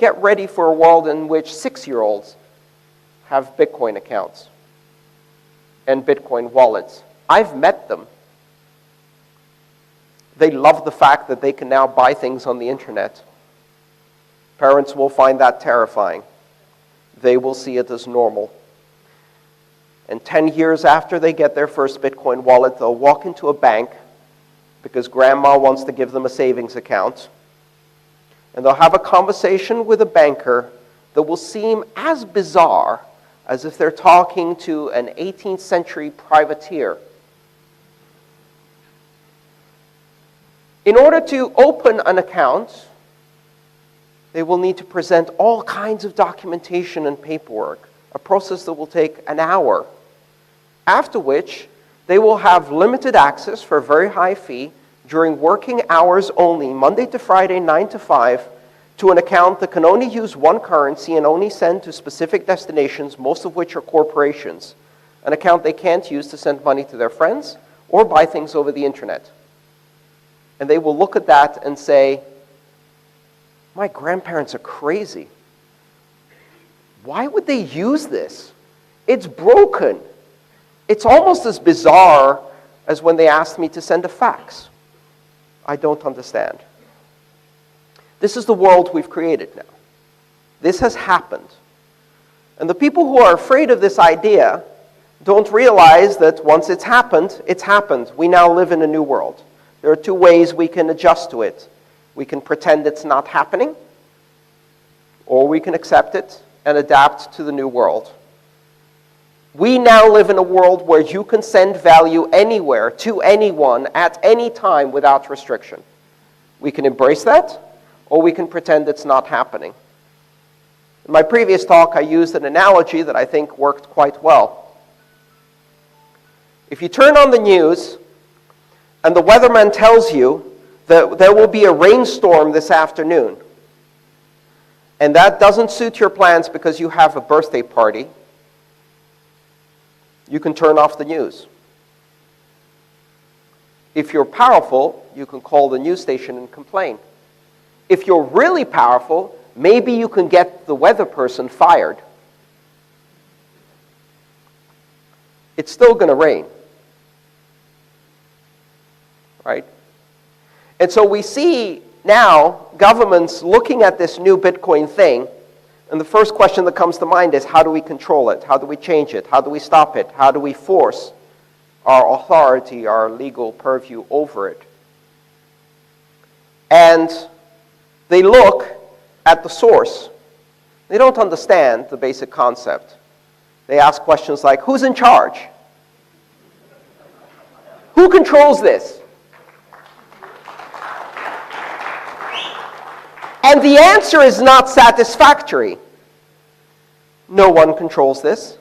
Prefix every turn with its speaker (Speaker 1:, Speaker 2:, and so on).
Speaker 1: get ready for a world in which 6-year-olds have Bitcoin accounts and Bitcoin wallets. I've met them. They love the fact that they can now buy things on the internet. Parents will find that terrifying. They will see it as normal. And 10 years after they get their first Bitcoin wallet, they'll walk into a bank because grandma wants to give them a savings account. And they'll have a conversation with a banker that will seem as bizarre as if they're talking to an 18th century privateer. In order to open an account, they will need to present all kinds of documentation and paperwork, a process that will take an hour, after which they will have limited access for a very high fee during working hours only, Monday to Friday, 9 to 5, to an account that can only use one currency and only send to specific destinations, most of which are corporations, an account they can't use to send money to their friends or buy things over the internet. And they will look at that and say, my grandparents are crazy. Why would they use this? It's broken. It's almost as bizarre as when they asked me to send a fax. I don't understand. This is the world we've created now. This has happened. And the people who are afraid of this idea don't realize that once it's happened, it's happened. We now live in a new world. There are two ways we can adjust to it. We can pretend it's not happening, or we can accept it and adapt to the new world. We now live in a world where you can send value anywhere to anyone at any time without restriction. We can embrace that, or we can pretend it's not happening. In my previous talk, I used an analogy that I think worked quite well. If you turn on the news and the weatherman tells you that there will be a rainstorm this afternoon, and that doesn't suit your plans because you have a birthday party, you can turn off the news. If you're powerful, you can call the news station and complain. If you're really powerful, maybe you can get the weather person fired. It's still going to rain. Right? And so we see now governments looking at this new Bitcoin thing, and the first question that comes to mind is, how do we control it? How do we change it? How do we stop it? How do we force our authority, our legal purview over it? And they look at the source. They don't understand the basic concept. They ask questions like, who's in charge? Who controls this? And the answer is not satisfactory. No one controls this.